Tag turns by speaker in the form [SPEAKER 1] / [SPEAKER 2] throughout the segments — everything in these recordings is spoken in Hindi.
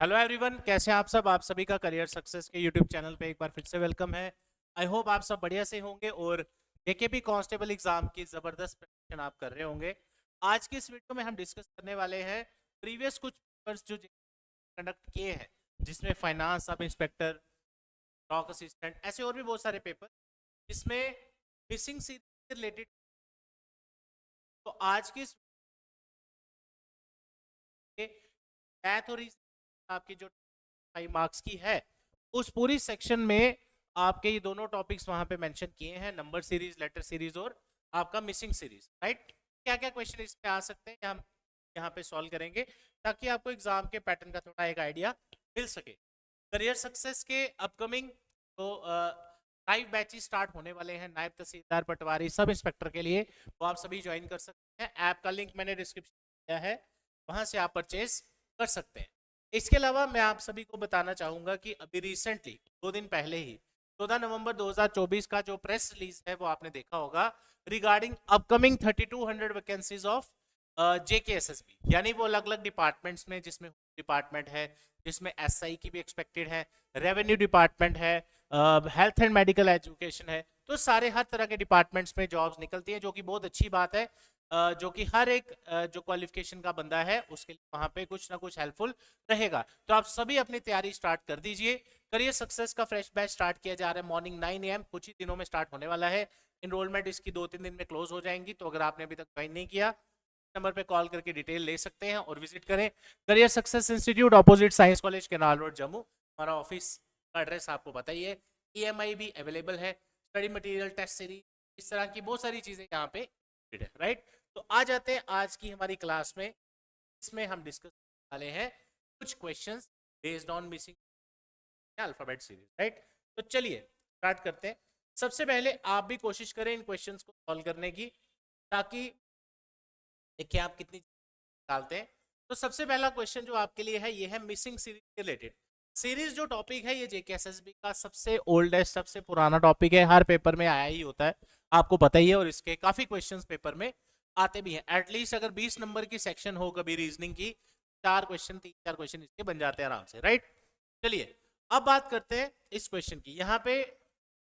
[SPEAKER 1] हेलो एवरीवन, कैसे हैं आप सब। आप सभी का करियर सक्सेस के यूट्यूब चैनल पे एक बार फिर से वेलकम है। आई होप आप सब बढ़िया से होंगे और जेकेपी कांस्टेबल एग्जाम की जबरदस्त प्रिपरेशन आप कर रहे होंगे। आज की इस वीडियो में हम डिस्कस करने वाले हैं प्रीवियस कुछ पेपर्स जो कंडक्ट किए हैं, जिसमें finance sub inspector, stock assistant, ऐसे और भी बहुत सारे पेपर जिसमें मिसिंग सीरीज रिलेटेड। तो आज की इस मैथ और आपकी जो 5 मार्क्स की है, उस पूरी सेक्शन में आपके ये दोनों टॉपिक्स वहां पे मेंशन किए हैं, नंबर सीरीज, लेटर सीरीज और आपका मिसिंग सीरीज। राइट, क्या क्या क्वेश्चन इसमें आ सकते हैं हम यहाँ पे सॉल्व करेंगे, ताकि आपको एग्जाम के पैटर्न का थोड़ा एक आइडिया मिल सके। करियर सक्सेस के अपकमिंग तो 5 बैचेस स्टार्ट होने वाले हैं, नायब तहसीलदार, पटवारी, सब इंस्पेक्टर के लिए। वो आप सभी ज्वाइन कर सकते हैं। ऐप का लिंक मैंने डिस्क्रिप्शन दिया है, वहां से आप परचेज कर सकते हैं। इसके अलावा मैं आप सभी को बताना चाहूंगा कि अभी रिसेंटली 2 दिन पहले ही 14 नवंबर 2024 का जो प्रेस रिलीज है वो आपने देखा होगा, regarding upcoming 3200 vacancies of JKSSB, यानी वो अलग अलग डिपार्टमेंट्स में, जिसमें डिपार्टमेंट है, जिसमें एसआई की भी एक्सपेक्टेड है, रेवेन्यू डिपार्टमेंट है, हेल्थ एंड मेडिकल एजुकेशन है। तो सारे हर तरह के डिपार्टमेंट्स में जॉब्स निकलती है, जो कि बहुत अच्छी बात है। जो कि हर एक जो क्वालिफिकेशन का बंदा है उसके लिए वहां पे कुछ ना कुछ हेल्पफुल रहेगा। तो आप सभी अपनी तैयारी स्टार्ट कर दीजिए। करियर सक्सेस का फ्रेश बैच स्टार्ट किया जा रहा है मॉर्निंग 9 AM, कुछ ही दिनों में स्टार्ट होने वाला है। इनरोलमेंट इसकी 2-3 दिन में क्लोज हो जाएंगी, तो अगर आपने अभी तक ज्वाइन नहीं किया, नंबर पे कॉल करके डिटेल ले सकते हैं और विजिट करें career success institute, opposite science college, canal road, Jammu. हमारा ऑफिस का एड्रेस आपको पता ही है। ईएमआई भी अवेलेबल है, स्टडी मटेरियल, टेस्ट सीरीज, इस तरह की बहुत सारी चीजें यहाँ पे है। राइट, तो आ जाते हैं आज की हमारी क्लास में। इसमें हम डिस्कस करने वाले हैं कुछ questions based on missing alphabet series. Right, तो चलिए स्टार्ट करते हैं। सबसे पहले आप भी कोशिश करें इन क्वेश्चंस को सॉल्व करने की, ताकि देखिए आप कितनी निकालते हैं। तो सबसे पहला क्वेश्चन जो आपके लिए है, ये है मिसिंग सीरीज के रिलेटेड। सीरीज जो टॉपिक है, ये जेकेएसएसबी का सबसे ओल्डेस्ट, सबसे पुराना टॉपिक है, हर पेपर में आया ही होता है, आपको पता ही है। और इसके काफी क्वेश्चंस पेपर में आते भी हैं। एटलीस्ट अगर 20 नंबर की सेक्शन हो कभी रीजनिंग की, 4 क्वेश्चन, 3-4 क्वेश्चन इसके बन जाते हैं आराम से। राइट, चलिए अब बात करते हैं इस क्वेश्चन की। यहाँ पे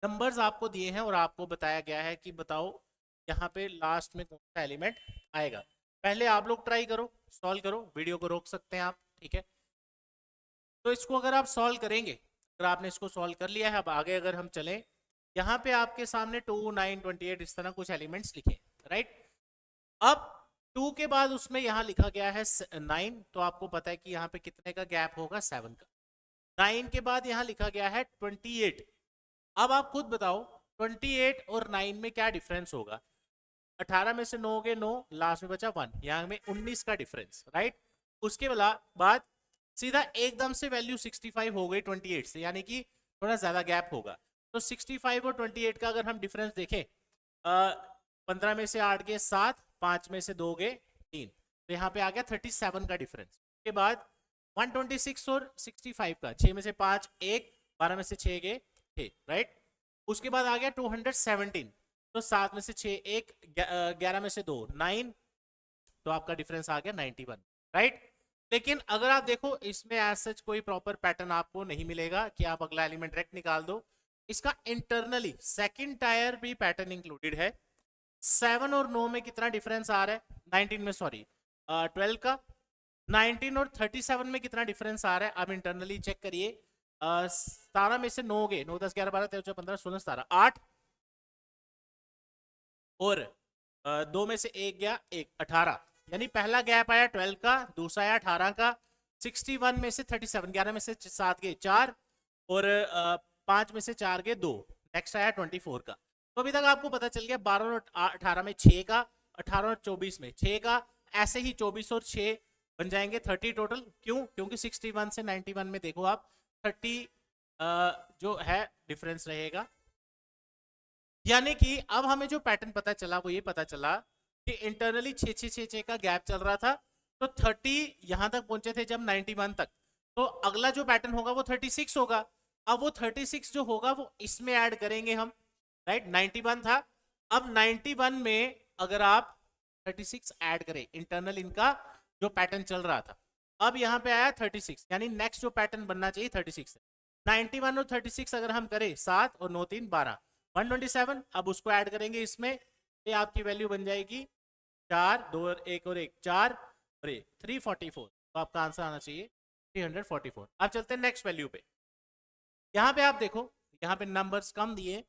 [SPEAKER 1] नंबर्स आपको दिए हैं और आपको बताया गया है कि बताओ यहाँ पे लास्ट में कौन सा एलिमेंट आएगा। पहले आप लोग ट्राई करो, सॉल्व करो, वीडियो को रोक सकते हैं आप, ठीक है। तो इसको अगर आप सॉल्व करेंगे, अगर आपने इसको सॉल्व कर लिया है, अब आगे अगर हम चलें, यहाँ पे आपके सामने 2, 9, 28 इस तरह कुछ एलिमेंट्स लिखे। राइट, अब 2 के बाद उसमें यहाँ लिखा गया है 9, तो आपको पता है कि यहाँ पे कितने का गैप होगा, 7 का। 9 के बाद यहाँ लिखा गया है 28। अब आप खुद बताओ 28 और 9 में क्या डिफरेंस होगा। 18 में से 9 गए 9, लास्ट में बचा 1, यहाँ में 19 का डिफरेंस। राइट, उसके बाद सीधा एकदम से वैल्यू 65 हो गई 28 से, यानी कि थोड़ा ज्यादा गैप होगा। तो 65 और 28 का अगर हम डिफरेंस देखें, 15 में से 8 गए 7, 5 में से 2 गए 3, तो यहाँ पे आ गया 37 का डिफरेंस। उसके बाद 126 और 65 का, 6 में से 5 1, 12 में से 6 गए 6। राइट, उसके बाद आ गया 217, तो 7 में से 6 1, 11 में से 2 9, तो आपका डिफरेंस आ गया 91। राइट, लेकिन अगर आप देखो इसमें एज सच कोई प्रॉपर पैटर्न आपको नहीं मिलेगा कि आप अगला एलिमेंट डायरेक्ट निकाल दो। इसका इंटरनली सेकंड टायर भी पैटर्न इंक्लूडेड है। 7 और 9 में कितना डिफरेंस आ रहा है, 19 में, सॉरी 12 का। 19 और 37 में कितना डिफरेंस आ रहा है, आप इंटरनली चेक करिए। 17 में से 9 गए 9, 10, 11, 12, 13, 14, 15, 16, 17, 8, और 2 में से 1 गया 1, 18, यानी पहला गैप आया 12 का, दूसरा आया 18 का। 61 में से 37, 11 में से 7 गए 4, और 5 में से 4 गए 2, नेक्स्ट आया 24 का। तो अभी तक आपको पता चल गया 12 और 18 में 6 का, 18 और 24 में 6 का, ऐसे ही 24 और 6 बन जाएंगे 30 टोटल। क्यों? क्योंकि 61 से 91 में देखो आप 30 जो है डिफरेंस रहेगा। यानी कि अब हमें जो पैटर्न पता चला वो ये पता चला कि इंटरनली 6 का गैप चल रहा था। तो 30 यहां तक पहुंचे थे जब 91 तक, तो अगला जो पैटर्न होगा वो 36 होगा। अब वो 36 जो होगा वो इसमें ऐड करेंगे हम। राइट, 91 था, अब 91 में अगर आप 36 ऐड करें, इंटरनल इनका जो पैटर्न चल रहा था, अब यहाँ पे आया 36, यानी नेक्स्ट जो पैटर्न बनना चाहिए 36 है। 91 और 36 अगर हम करें 7 और 9 3 12 127। अब उसको ऐड करेंगे इसमें, ये आपकी वैल्यू बन जाएगी 4 2 और 1 और 1 4 और 1 344। तो आपका आंसर आना चाहिए 344। अब चलते हैं नेक्स्ट वैल्यू पे। यहाँ पे आप देखो, यहाँ पे नंबर्स कम दिए,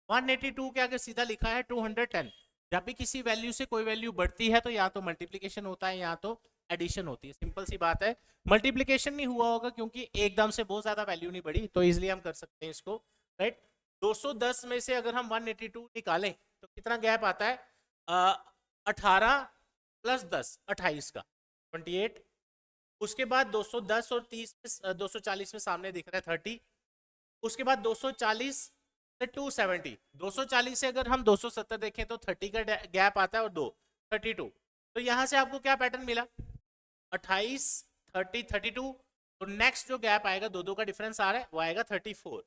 [SPEAKER 1] 182 के आगे सीधा लिखा है 210। जब भी किसी वैल्यू से कोई वैल्यू बढ़ती है तो या तो मल्टीप्लीकेशन होता है या तो एडिशन होती है, सिंपल सी बात है। मल्टीप्लीकेशन नहीं हुआ होगा क्योंकि एकदम से बहुत ज्यादा वैल्यू नहीं बढ़ी, तो इजिली हम कर सकते हैं इसको, राइट। 210 में से अगर हम 182 निकालें तो कितना गैप आता है, 18 प्लस 10 28 का 28। उसके बाद 210 और 30 में 240 में सामने दिख रहा है 30। उसके बाद 240 से 270, 240 से अगर हम 270 देखें तो 30 का गैप आता है और 2 32। तो यहां से आपको क्या पैटर्न मिला, 28 30 32। तो नेक्स्ट जो गैप आएगा, दो का डिफरेंस आ रहा है, वो आएगा 34।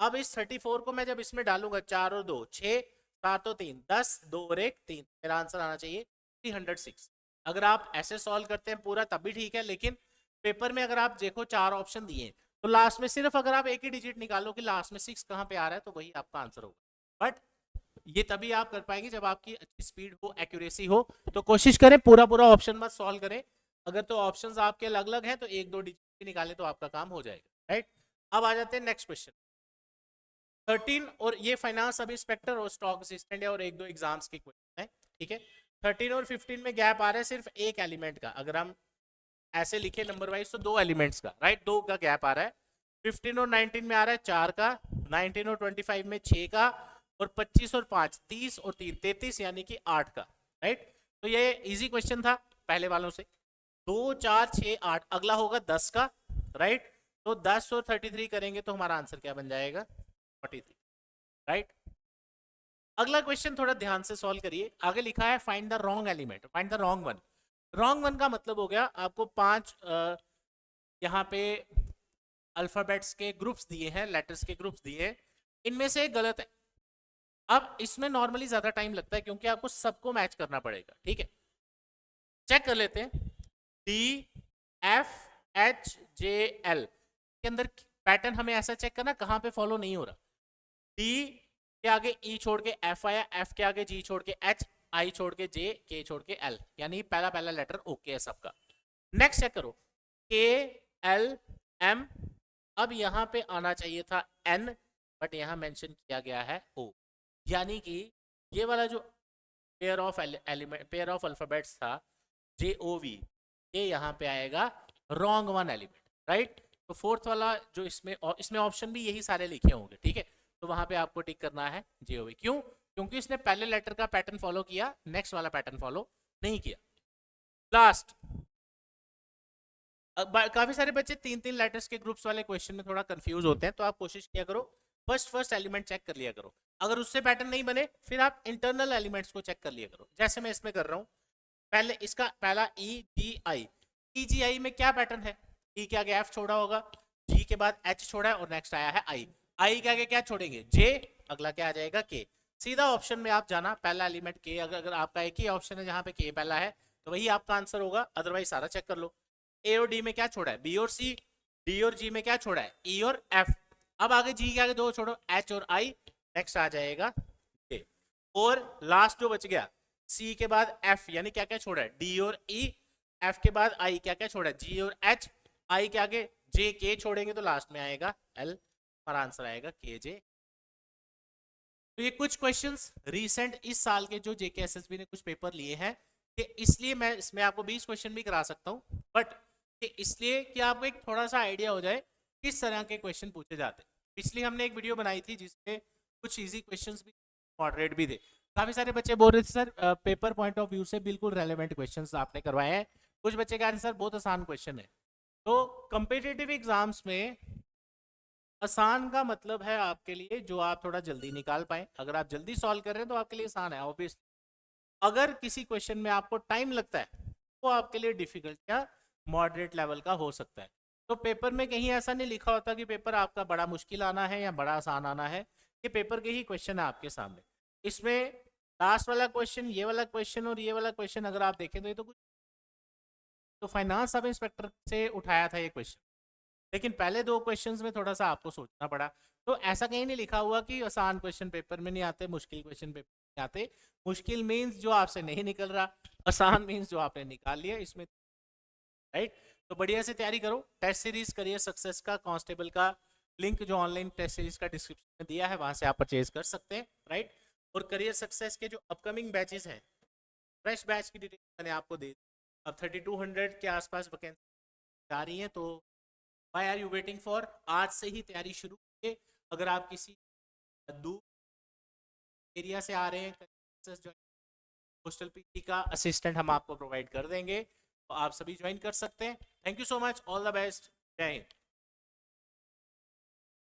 [SPEAKER 1] अब इस 34 को मैं जब इसमें डालूंगा, 4 और 2 6 7 और 3 10 2 और 1 3, मेरा आंसर आना चाहिए 306। अगर आप ऐसे सॉल्व करते हैं पूरा तब भी ठीक है, लेकिन पेपर में अगर आप देखो 4 ऑप्शन दिए तो लास्ट में सिर्फ अगर आप एक ही डिजिट निकालो कि लास्ट में 6 कहां पे आ रहा है, तो वही आपका आंसर होगा। बट ये तभी आप कर पाएंगे जब आपकी अच्छी स्पीड हो, एक्यूरेसी हो। तो कोशिश करें पूरा पूरा ऑप्शन मत सॉल्व करें। अगर तो ऑप्शंस आपके अलग अलग हैं तो एक दो डिजिट निकाले तो आपका काम हो जाएगा, राइट। अब आ जाते हैं नेक्स्ट क्वेश्चन 13, और ये फाइनेंस सब इंस्पेक्टर और स्टॉक असिस्टेंट है और एक दो एग्जाम्स के क्वेश्चन है, ठीक है। 13 और 15 में गैप आ रहा है सिर्फ एक एलिमेंट का, अगर हम ऐसे लिखे नंबर वाइज तो 2 एलिमेंट्स का, राइट, 2 का गैप आ रहा है। 15 और 19 में आ रहा है 4 का, 19 और 25 में 6 का, और 25 और 5 30 और 3 33, यानी कि 8 का, राइट। तो ये इजी क्वेश्चन था पहले वालों से। 2 4 6 8, अगला होगा 10 का, राइट। तो 10 और 33 करेंगे तो हमारा आंसर क्या बन जाएगा, 43, राइट। अगला क्वेश्चन थोड़ा ध्यान से सॉल्व करिए। आगे लिखा है find the wrong element, find the wrong one. Wrong one का मतलब हो गया आपको 5 यहाँ पे अल्फाबेट्स के ग्रुप्स दिए हैं, लेटर्स के ग्रुप्स दिए हैं, इनमें से गलत है। अब इसमें नॉर्मली ज्यादा टाइम लगता है क्योंकि आपको सबको मैच करना पड़ेगा, ठीक है। चेक कर लेते हैं, D F H J L के अंदर पैटर्न हमें ऐसा चेक करना कहां पे फॉलो नहीं हो रहा। डी के आगे ई छोड़ के एफ आया, एफ के आगे जी छोड़ के एच, आई छोड़ के जे, के छोड़ के एल, यानी पहला पहला लेटर ओके है सबका। नेक्स्ट चेक करो, के एल एम, अब यहां पे आना चाहिए था एन, बट यहां मेंशन किया गया है ओ, यानी कि ये वाला जो pair of element, pair of alphabets था जे ओ वी, ये यहां पे आएगा रॉन्ग वन एलिमेंट, राइट। तो फोर्थ वाला जो इसमें ऑप्शन भी यही सारे लिखे होंगे, ठीक है। तो वहां पे आपको टिक करना है जे ओ वी। क्यों, क्योंकि इसने पहले लेटर का पैटर्न फॉलो किया, नेक्स्ट वाला पैटर्न फॉलो नहीं किया। लास्ट, काफी सारे बच्चे 3 लेटर्स के ग्रुप्स वाले क्वेश्चन में थोड़ा कंफ्यूज होते हैं, तो आप कोशिश किया करो फर्स्ट एलिमेंट चेक कर लिया करो। अगर उससे पैटर्न नहीं बने फिर आप इंटरनल एलिमेंट्स को चेक कर लिया करो, जैसे मैं इसमें कर रहा हूँ। पहले इसका पहला ई जी आई, ई जी आई में क्या पैटर्न है, ई के आगे एफ छोड़ा होगा, जी के बाद एच छोड़ा है और नेक्स्ट आया है आई, आई के आगे क्या छोड़ेंगे जे, अगला क्या आ जाएगा के। सीधा ऑप्शन में आप जाना, पहला एलिमेंट के, अगर आपका एक ही ऑप्शन है जहां पे के पहला है तो वही आपका आंसर होगा, अदरवाइज सारा चेक कर लो। ए और डी में क्या छोड़ा है, बी और सी, डी और जी में क्या छोड़ा है, ई और एफ। अब आगे जी के आगे 2 छोड़ो, एच और आई, नेक्स्ट आ जाएगा के। और लास्ट जो बच गया सी के बाद एफ, यानी क्या क्या छोड़ा है, डी और ई, एफ के बाद आई, क्या क्या छोड़ा है, जी और एच, आई के आगे जे के छोड़ेंगे तो लास्ट में आएगा एल, और आंसर आएगा के जे। तो ये कुछ क्वेश्चंस रीसेंट इस साल के जो जेके एसएसबी ने कुछ पेपर लिए हैं, कि इसलिए मैं इसमें आपको 20 क्वेश्चन भी करा सकता हूं, बट इसलिए कि आपको एक थोड़ा सा आइडिया हो जाए किस तरह के क्वेश्चन पूछे जाते हैं। पिछली हमने एक वीडियो बनाई थी जिसमें कुछ इजी क्वेश्चंस भी, मॉडरेट भी थे। काफी सारे बच्चे बोल रहे थे sir paper point of view से बिल्कुल रेलेवेंट क्वेश्चंस आपने करवाए हैं। कुछ बच्चे कह रहे हैं सर बहुत आसान क्वेश्चन है। तो कंपिटिटिव एग्जाम्स में आसान का मतलब है आपके लिए जो आप थोड़ा जल्दी निकाल पाए। अगर आप जल्दी सॉल्व कर रहे हैं तो आपके लिए आसान है ऑब्वियसली। अगर किसी क्वेश्चन में आपको टाइम लगता है तो आपके लिए डिफिकल्ट या मॉडरेट लेवल का हो सकता है। तो पेपर में कहीं ऐसा नहीं लिखा होता कि पेपर आपका बड़ा मुश्किल आना है या बड़ा आसान आना है, ये पेपर के ही क्वेश्चन है आपके सामने। इसमें लास्ट वाला क्वेश्चन, ये वाला क्वेश्चन और ये वाला क्वेश्चन अगर आप देखें तो ये तो कुछ तो फाइनेंस सब इंस्पेक्टर से उठाया था ये क्वेश्चन, लेकिन पहले दो क्वेश्चंस में थोड़ा सा आपको सोचना पड़ा। तो ऐसा कहीं नहीं लिखा हुआ कि आसान क्वेश्चन पेपर में नहीं आते, मुश्किल क्वेश्चन पेपर में नहीं आते। मुश्किल मीन्स जो आपसे नहीं निकल रहा, आसान मीन्स जो आपने निकाल लिया इसमें, राइट। तो बढ़िया से तैयारी करो। टेस्ट सीरीज करियर सक्सेस का कांस्टेबल का लिंक जो ऑनलाइन टेस्ट सीरीज का डिस्क्रिप्शन में दिया है वहां से आप परचेज कर सकते हैं, राइट। और करियर सक्सेस के जो अपकमिंग बैचेस हैं, फ्रेश बैच की डिटेल मैंने आपको दे दी। अब 3200 के आसपास वैकेंसी आ रही है, तो why are you waiting for, आज से ही तैयारी शुरू कीजिए। अगर आप किसी दूर एरिया से आ रहे हैं, पोस्टल पीसी का असिस्टेंट हम आपको प्रोवाइड कर देंगे, तो आप सभी ज्वाइन कर सकते हैं। Thank you so much, all the best, जय हिंद।